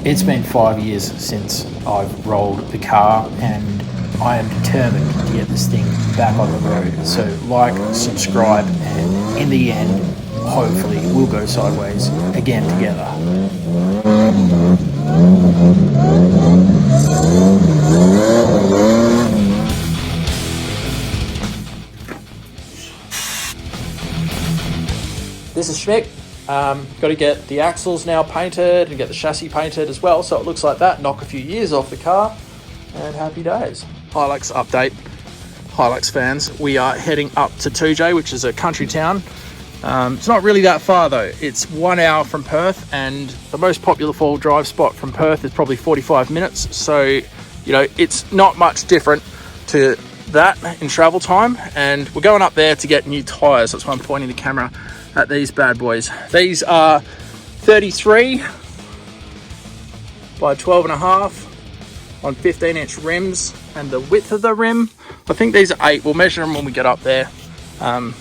It's been 5 years since I've rolled the car, and I am determined to get this thing back on the road. So like, subscribe, and in the end, hopefully we'll go sideways again together. This is Schmick. Got to get the axles now painted and get the chassis painted as well, so it looks like that. Knock a few years off the car, and happy days. Hilux update. Hilux fans, we are heading up to Toodyay, which is a country town. It's not really that far though. It's 1 hour from Perth, and the most popular four-wheel drive spot from Perth is probably 45 minutes. So, you know, it's not much different to that in travel time. And we're going up there to get new tyres. That's why I'm pointing the camera at these bad boys. These are 33 by 12.5 on 15-inch rims, and the width of the rim, I think these are 8. We'll measure them when we get up there. You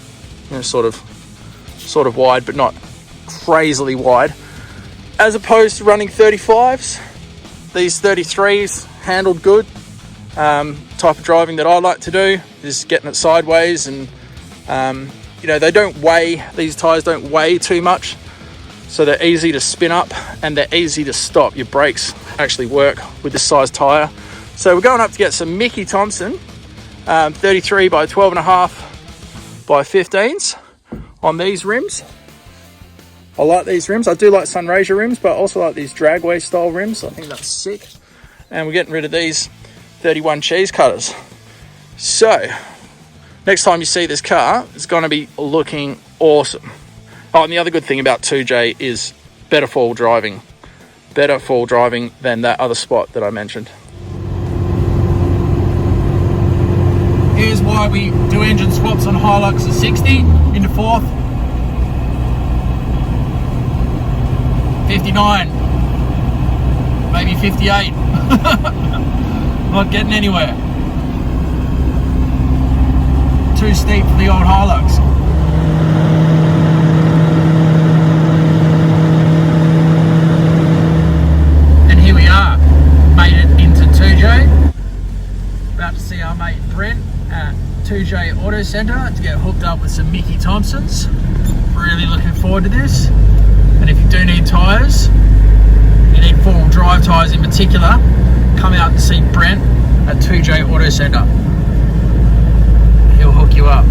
know, sort of wide, but not crazily wide. As opposed to running 35s, these 33s handled good. Type of driving that I like to do is getting it sideways, and you know, they don't weigh, these tyres don't weigh too much, so they're easy to spin up and they're easy to stop. Your brakes actually work with this size tyre. So we're going up to get some Mickey Thompson 33 by 12.5 by 15s on these rims. I like these rims. I do like Sunraysia rims, but I also like these dragway style rims. I think that's sick. And we're getting rid of these 31 cheese cutters. So next time you see this car, it's going to be looking awesome. Oh, and the other good thing about Toodyay is better four-wheel driving. Better four-wheel driving than that other spot that I mentioned. Here's why we do engine swaps on Hilux at 60 into 4th. 59. Maybe 58. Not getting anywhere. Too steep for the old Hilux. And here we are, made it into Toodyay. About to see our mate Brent at Toodyay Auto Centre to get hooked up with some Mickey Thompsons. Really looking forward to this. And if you do need tyres, you need four-wheel drive tyres in particular, come out and see Brent at Toodyay Auto Centre. He'll hook you up.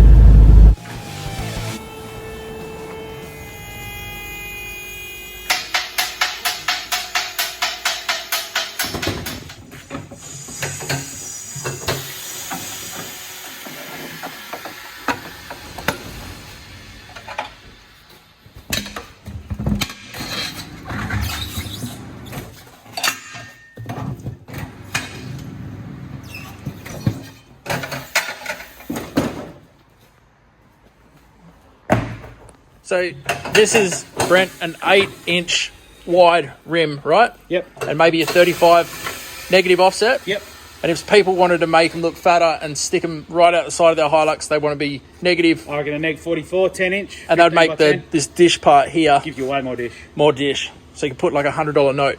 So this is, Brent, an 8-inch wide rim, right? Yep. And maybe a 35 negative offset? Yep. And if people wanted to make them look fatter and stick them right out the side of their Hilux, they want to be negative. I reckon a neg 44, 10-inch. And they'd make this dish part here. Give you way more dish. More dish. So you can put like a $100 note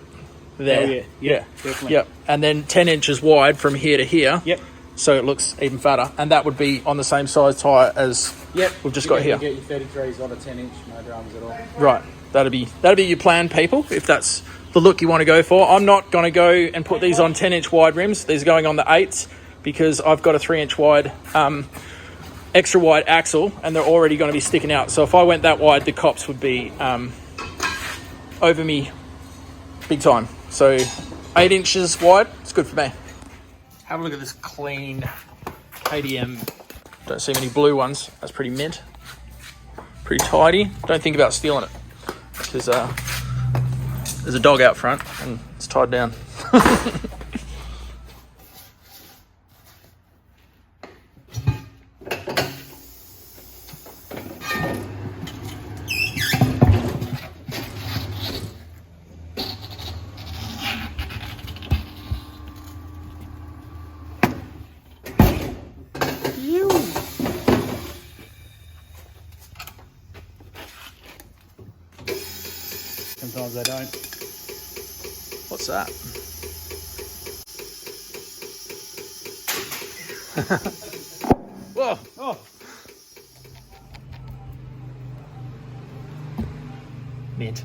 there. Oh, yeah. Yeah, definitely. Yep. And then 10 inches wide from here to here. Yep. So it looks even fatter, and that would be on the same size tyre as we've just got here. You get your 33s on a 10-inch, no dramas at all. Right, that'd be your plan, people, if that's the look you want to go for. I'm not going to go and put these on 10-inch wide rims. These are going on the 8s because I've got a 3-inch wide, extra wide axle, and they're already going to be sticking out. So if I went that wide, the cops would be over me big time. So 8 inches wide, it's good for me. Have a look at this clean KTM. Don't see many blue ones. That's pretty mint. Pretty tidy. Don't think about stealing it because there's a dog out front and it's tied down. Sometimes they don't. What's that? Whoa! Oh! Mint.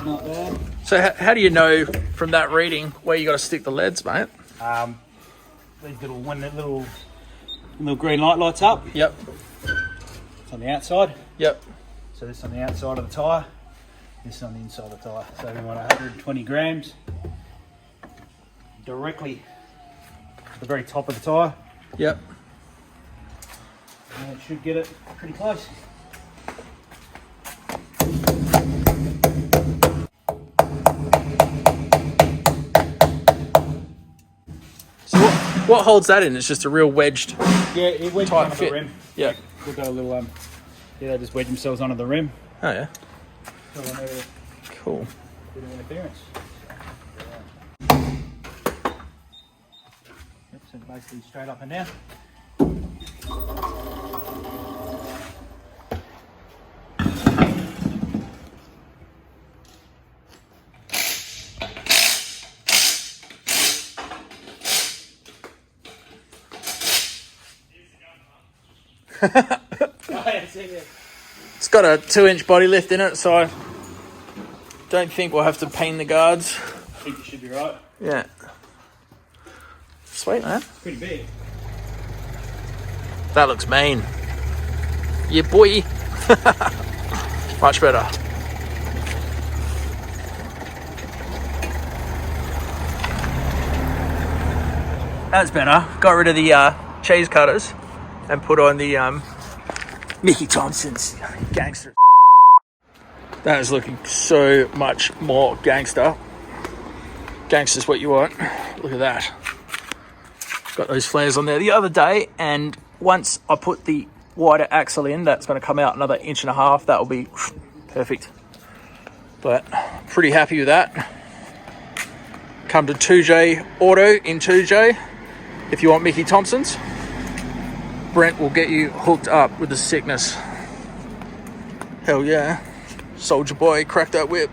Not bad. So how do you know from that reading where you got to stick the leads, mate? These when that little green light lights up. Yep. It's on the outside. Yep. So this on the outside of the tyre, this on the inside of the tyre. So we want 120 grams directly at the very top of the tyre. Yep. And it should get it pretty close. So what holds that in? It's just a real wedged. Yeah, it wedges tight onto fit. the rim. Yeah. We've got a little yeah, they just wedge themselves onto the rim. Oh yeah. So we'll never Cool. do an interference. Yep, so basically straight up and down. It's got a 2-inch body lift in it, so I don't think we'll have to paint the guards. I think you should be right. Yeah. Sweet, man. It's pretty big. That looks mean. Yeah, boy. Much better. That's better. Got rid of the cheese cutters and put on the Mickey Thompson's gangster. That is looking so much more gangster. Gangster's what you want. Look at that. Got those flares on there the other day, and once I put the wider axle in, that's going to come out another 1.5 inches. That will be perfect. But pretty happy with that. Come to Toodyay Auto in Toodyay if you want Mickey Thompson's. Brent will get you hooked up with the sickness. Hell yeah. Soldier boy, crack that whip.